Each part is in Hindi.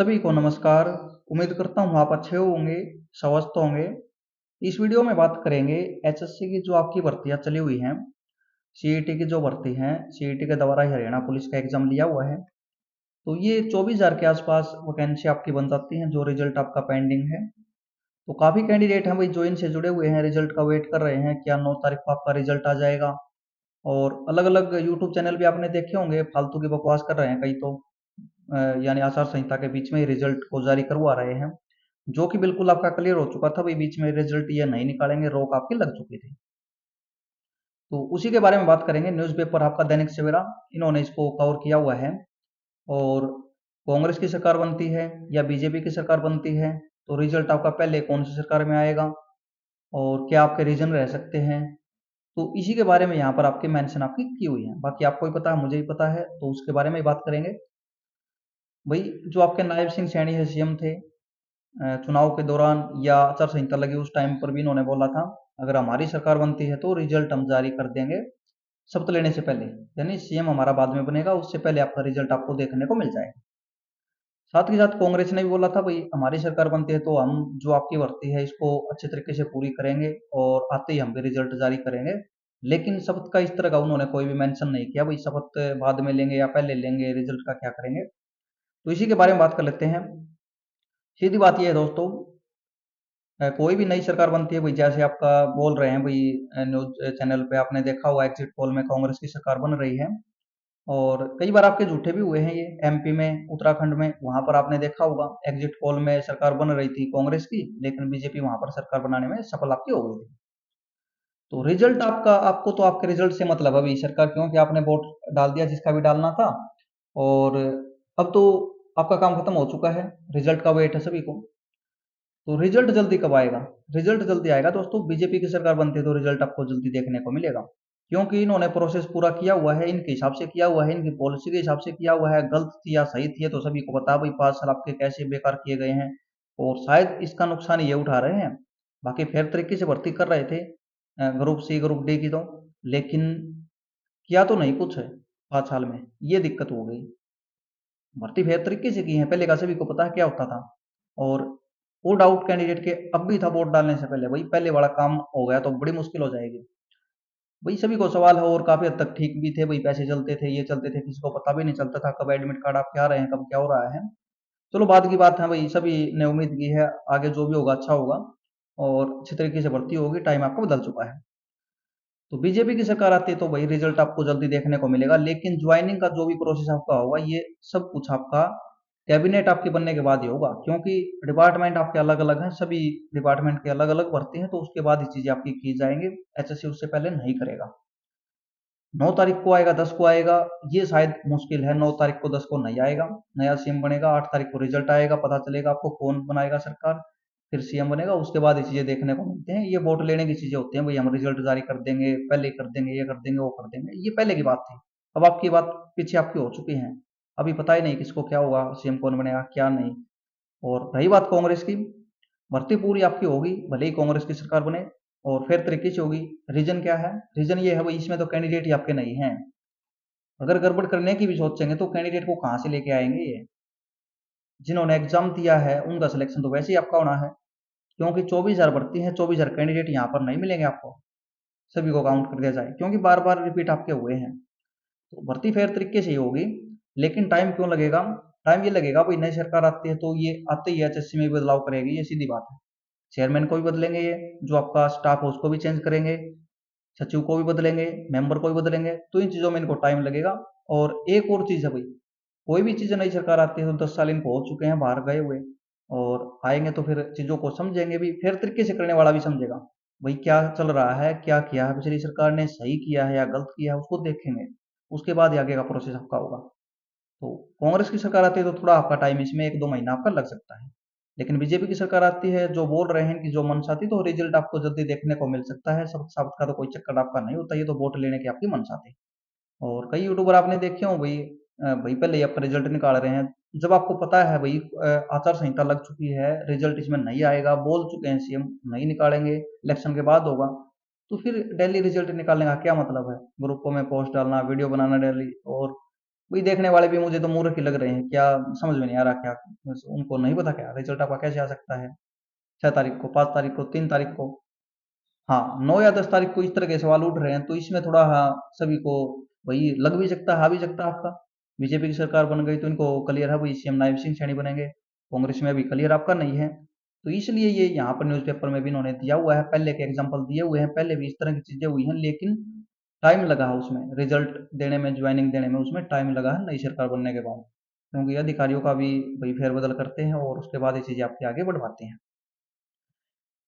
सभी को नमस्कार। उम्मीद करता हूँ आप अच्छे होंगे, स्वस्थ होंगे। इस वीडियो में बात करेंगे एचएससी की जो आपकी भर्तियां चली हुई हैं, सीईटी की जो भर्ती हैं, सीईटी के द्वारा ही हरियाणा पुलिस का एग्जाम लिया हुआ है। तो ये 24,000 के आसपास वैकेंसी आपकी बन जाती है, जो रिजल्ट आपका पेंडिंग है। तो काफ़ी कैंडिडेट हैं भाई जो इनसे जुड़े हुए हैं, रिजल्ट का वेट कर रहे हैं, क्या 9 तारीख को आपका रिजल्ट आ जाएगा। और अलग अलग यूट्यूब चैनल भी आपने देखे होंगे, फालतू की बकवास कर रहे हैं कई तो, यानी आचार संहिता के बीच में ही रिजल्ट को जारी करवा रहे हैं, जो कि बिल्कुल आपका क्लियर हो चुका था भाई, बीच में रिजल्ट ये नहीं निकालेंगे, रोक आपकी लग चुकी थी। तो उसी के बारे में बात करेंगे। न्यूज़पेपर आपका दैनिक सवेरा, इन्होंने इसको कवर किया हुआ है। और कांग्रेस की सरकार बनती है या बीजेपी की सरकार बनती है, तो रिजल्ट आपका पहले कौन सी सरकार में आएगा और क्या आपके रीजन रह सकते हैं, तो इसी के बारे में यहाँ पर आपके मेंशन आपकी की हुई है। बाकी आपको ही पता है, मुझे भी पता है, तो उसके बारे में ही बात करेंगे। भाई जो आपके नायब सिंह सैनी है, सीएम थे, चुनाव के दौरान या आचार संहिता लगी उस टाइम पर भी इन्होंने बोला था, अगर हमारी सरकार बनती है तो रिजल्ट हम जारी कर देंगे शपथ लेने से पहले, यानी सीएम हमारा बाद में बनेगा, उससे पहले आपका रिजल्ट आपको देखने को मिल जाएगा। साथ ही साथ कांग्रेस ने भी बोला था, भाई हमारी सरकार बनती है तो हम जो आपकी भर्ती है इसको अच्छे तरीके से पूरी करेंगे और आते ही हम भी रिजल्ट जारी करेंगे। लेकिन शपथ का इस तरह का उन्होंने कोई भी मेंशन नहीं किया, भाई शपथ बाद में लेंगे या पहले लेंगे, रिजल्ट का क्या करेंगे। तो इसी के बारे में बात कर लेते हैं। सीधी बात यह है दोस्तों, कोई भी नई सरकार बनती है भाई, जैसे आपका बोल रहे हैं भाई, न्यूज चैनल पे आपने देखा हुआ एग्जिट पोल में कांग्रेस की सरकार बन रही है। और कई बार आपके झूठे भी हुए हैं ये, एमपी में, उत्तराखंड में, वहां पर आपने देखा होगा एग्जिट पोल में सरकार बन रही थी कांग्रेस की, लेकिन बीजेपी वहां पर सरकार बनाने में सफल आपकी हो गई थी। तो रिजल्ट आपका, आपको तो आपके रिजल्ट से मतलब अभी सरकार, क्योंकि आपने वोट डाल दिया जिसका भी डालना था। और अब तो आपका काम खत्म हो चुका है, रिजल्ट का वेट है सभी को। तो रिजल्ट जल्दी कब आएगा? रिजल्ट जल्दी आएगा दोस्तों, बीजेपी की सरकार बनती है तो रिजल्ट आपको जल्दी देखने को मिलेगा, क्योंकि इन्होंने प्रोसेस पूरा किया हुआ है, इनके हिसाब से किया हुआ है, इनकी पॉलिसी के हिसाब से किया हुआ है। गलत थी या सही थी तो सभी को पता, भाई 5 साल आपके कैसे बेकार किए गए हैं, और शायद इसका नुकसान ये उठा रहे हैं। बाकी फेयर तरीके से भर्ती कर रहे थे, ग्रुप सी ग्रुप डी की तो, लेकिन किया तो नहीं कुछ है 5 साल में, ये दिक्कत हो गई। भर्ती फेयर तरीके से की है पहले का, सभी को पता है क्या होता था। और वो डाउट कैंडिडेट के अब भी था वोट डालने से पहले, वही पहले वाला काम हो गया तो बड़ी मुश्किल हो जाएगी। वही सभी को सवाल है, और काफी हद तक ठीक भी थे भाई, पैसे चलते थे, ये चलते थे, किसी को पता भी नहीं चलता था कब एडमिट कार्ड आपके आ रहे हैं, कब क्या हो रहा है। चलो बाद की बात है भाई, सभी ने उम्मीद की है आगे जो भी होगा अच्छा होगा और अच्छी तरीके से भर्ती होगी, टाइम आपका बदल चुका है। तो बीजेपी की सरकार आती है तो भाई रिजल्ट आपको जल्दी देखने को मिलेगा, लेकिन ज्वाइनिंग का जो भी प्रोसेस आपका होगा ये सब कुछ आपका कैबिनेट आपके बनने के बाद ही होगा, क्योंकि डिपार्टमेंट आपके अलग अलग हैं, सभी डिपार्टमेंट के अलग अलग भर्ती हैं, तो उसके बाद ही चीजें आपकी की जाएंगी। एचएससी उससे पहले नहीं करेगा। 9 तारीख को आएगा, 10 को आएगा, ये शायद मुश्किल है। 9 तारीख को, 10 को नहीं आएगा, नया सीएम बनेगा। 8 तारीख को रिजल्ट आएगा, पता चलेगा आपको कौन बनाएगा सरकार, फिर सीएम बनेगा, उसके बाद ये चीजें देखने को मिलती हैं। ये वोट लेने की चीजें होती हैं भाई, हम रिजल्ट जारी कर देंगे, पहले कर देंगे, ये कर देंगे, वो कर देंगे, ये पहले की बात थी। अब आपकी बात पीछे आपकी हो चुकी है, अभी पता ही नहीं किसको क्या होगा, सीएम कौन बनेगा क्या नहीं। और रही बात कांग्रेस की, भर्ती पूरी आपकी होगी भले ही कांग्रेस की सरकार बने, और फिर तरीके से होगी। रीजन क्या है? रीजन ये है भाई, इसमें तो कैंडिडेट ही आपके नहीं हैं। अगर गड़बड़ करने की भी सोचेंगे तो कैंडिडेट को कहाँ से लेके आएंगे ये? जिन्होंने एग्जाम दिया है उनका सिलेक्शन तो वैसे ही आपका होना है, क्योंकि 24,000 भर्ती है, 24,000 कैंडिडेट यहाँ पर नहीं मिलेंगे आपको, सभी को काउंट कर दिया जाए, क्योंकि बार बार रिपीट आपके हुए हैं। तो भर्ती फेयर तरीके से ही होगी, लेकिन टाइम क्यों लगेगा? टाइम ये लगेगा भाई, नई सरकार आती है तो ये आते ही एचएससी में भी बदलाव करेगी, ये सीधी बात है। चेयरमैन को भी बदलेंगे, ये जो आपका स्टाफ है उसको भी चेंज करेंगे, सचिव को भी बदलेंगे, मेंबर को भी बदलेंगे, तो इन चीजों में इनको टाइम लगेगा। और एक और चीज है भाई, कोई भी चीज नई सरकार आती है तो 10 साल इनको हो चुके हैं बाहर गए हुए, और आएंगे तो फिर चीजों को समझेंगे भी, फिर तरीके से करने वाला भी समझेगा भाई क्या चल रहा है, क्या किया है पिछली सरकार ने, सही किया है या गलत किया है, उसको देखेंगे, उसके बाद ही आगे का प्रोसेस आपका होगा। तो कांग्रेस की सरकार आती है तो थोड़ा आपका टाइम इसमें 1-2 महीना आपका लग सकता है, लेकिन बीजेपी की सरकार आती है, जो बोल रहे हैं कि जो मनसा थी, तो रिजल्ट आपको जल्दी देखने को मिल सकता है। सब साबित का तो कोई चक्कर आपका नहीं होता, ये तो वोट लेने की आपकी मनसा थी। और कई यूट्यूबर आपने देखे हो भाई, भाई पहले ही आपका रिजल्ट निकाल रहे हैं, जब आपको पता है भाई आचार संहिता लग चुकी है, रिजल्ट इसमें नहीं आएगा, बोल चुके हैं सीएम नहीं निकालेंगे, इलेक्शन के बाद होगा, तो फिर डेली रिजल्ट निकालने का क्या मतलब है? ग्रुपों में पोस्ट डालना, वीडियो बनाना डेली, और वही देखने वाले भी मुझे तो मूर्ख ही लग रहे हैं, क्या समझ में नहीं आ रहा क्या, बस उनको नहीं पता क्या रिजल्ट आपका कैसे आ सकता है 6 तारीख को, 5 तारीख को, 3 तारीख को। हाँ, 9 या 10 तारीख को इस तरह के सवाल उठ रहे हैं, तो इसमें थोड़ा हाँ सभी को वही लग भी सकता है, आ भी सकता है आपका। बीजेपी की सरकार बन गई तो इनको क्लियर है भाई सीएम नायब सिंह सैनी बनेंगे, कांग्रेस में भी क्लियर आपका नहीं है। तो इसलिए ये यहाँ पर न्यूज़पेपर में भी इन्होंने दिया हुआ है, पहले के एग्जाम्पल दिए हुए हैं, पहले भी इस तरह की चीजें हुई हैं, लेकिन टाइम लगा है उसमें, रिजल्ट देने में, ज्वाइनिंग देने में उसमें टाइम लगा है नई सरकार बनने के बाद, क्योंकि अधिकारियों का भी भाई फेरबदल करते हैं और उसके बाद ये चीजें आपके आगे बढ़वाते हैं।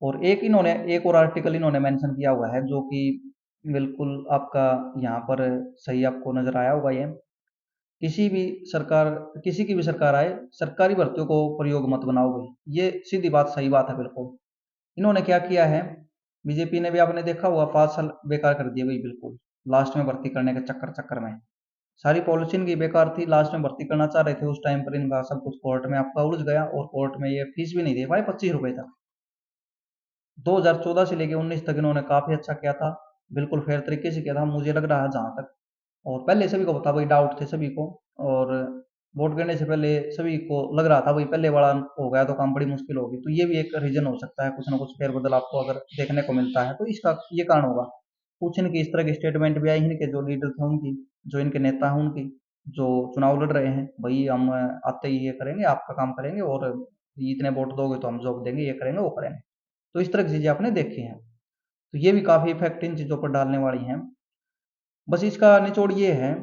और एक और आर्टिकल इन्होंने मेंशन किया हुआ है जो कि बिल्कुल आपका यहाँ पर सही आपको नजर आया होगा ये, किसी भी सरकार, किसी की भी सरकार आए, सरकारी भर्तियों को प्रयोग मत बनाओ भाई, ये सीधी बात, सही बात है बिल्कुल। इन्होंने क्या किया है, बीजेपी ने भी आपने देखा होगा 5 साल बेकार कर दिए भाई बिल्कुल, लास्ट में भर्ती करने के चक्कर चक्कर में, सारी पॉलिसी इनकी बेकार थी, लास्ट में भर्ती करना चाह रहे थे, उस टाइम पर इनका सब कुछ कोर्ट में आपका उलझ गया और कोर्ट में ये फीस भी नहीं दे पाए 25 रुपए तक। 2014 से लेके 19 तक इन्होंने काफी अच्छा किया था, बिल्कुल फेयर तरीके से किया था मुझे लग रहा है जहां तक। और पहले सभी को पता भाई, डाउट थे सभी को, और वोट गिरने से पहले सभी को लग रहा था भाई पहले वाला हो गया तो काम बड़ी मुश्किल होगी, तो ये भी एक रीजन हो सकता है, कुछ ना कुछ फेरबदल आपको अगर देखने को मिलता है तो इसका ये कारण होगा। कुछ इनकी इस तरह की स्टेटमेंट भी आई, इनके जो लीडर थे उनकी, जो इनके नेता हैं उनकी, जो चुनाव लड़ रहे हैं, भाई हम आते ही ये करेंगे, आपका काम करेंगे, और इतने वोट दोगे तो हम जॉब देंगे, ये करेंगे वो करेंगे। तो इस तरह की चीजें आपने देखी हैं, तो ये भी काफी इफेक्ट इन चीजों पर डालने वाली हैं। बस इसका निचोड़ ये है,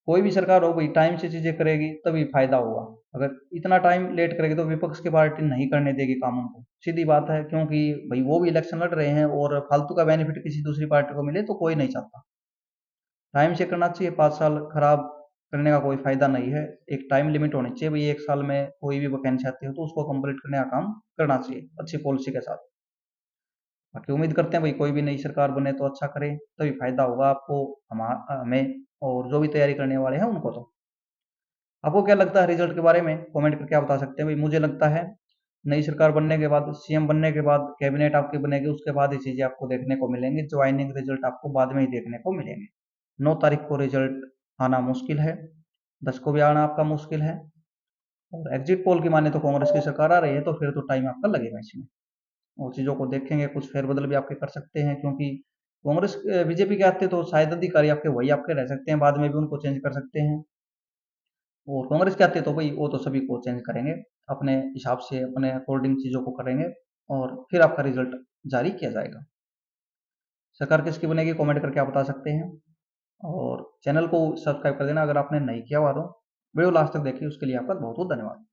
कोई भी सरकार हो भाई टाइम से चीजें करेगी तभी फायदा होगा, अगर इतना टाइम लेट करेगी तो विपक्ष की पार्टी नहीं करने देगी काम उनको, सीधी बात है, क्योंकि भाई वो भी इलेक्शन लड़ रहे हैं और फालतू का बेनिफिट किसी दूसरी पार्टी को मिले तो कोई नहीं चाहता। टाइम से करना चाहिए, 5 साल खराब करने का कोई फायदा नहीं है, एक टाइम लिमिट होनी चाहिए भाई, 1 साल में कोई भी वैकेंसी आती हो तो उसको कंप्लीट करने का काम करना चाहिए अच्छी पॉलिसी के साथ। बाकी उम्मीद करते हैं भाई कोई भी नई सरकार बने तो अच्छा करे, तभी फायदा होगा आपको, हमें, और जो भी तैयारी करने वाले हैं उनको। तो आपको क्या लगता है रिजल्ट के बारे में, कमेंट करके आप बता सकते हैं भाई। मुझे लगता है नई सरकार बनने के बाद, सीएम बनने के बाद, कैबिनेट आपकी बनेगी, उसके बाद ये चीजें आपको देखने को मिलेंगी, ज्वाइनिंग रिजल्ट आपको बाद में ही देखने को मिलेंगे। 9 तारीख को रिजल्ट आना मुश्किल है, 10 को भी आना आपका मुश्किल है, और एग्जिट पोल की माने तो कांग्रेस की सरकार आ रही है, तो फिर तो टाइम आपका लगेगा इसमें, और चीजों को देखेंगे, कुछ फेरबदल भी आपके कर सकते हैं, क्योंकि कांग्रेस बीजेपी के आते तो शायद अधिकारी आपके वही आपके रह सकते हैं, बाद में भी उनको चेंज कर सकते हैं, और कांग्रेस के आते तो भाई वो तो सभी को चेंज करेंगे, अपने हिसाब से अपने अकॉर्डिंग चीजों को करेंगे, और फिर आपका रिजल्ट जारी किया जाएगा। सरकार किसकी बनेगी कमेंट करके आप बता सकते हैं, और चैनल को सब्सक्राइब कर देना अगर आपने नहीं किया हुआ तो। वीडियो लास्ट तक देखिए उसके लिए आपका बहुत बहुत धन्यवाद।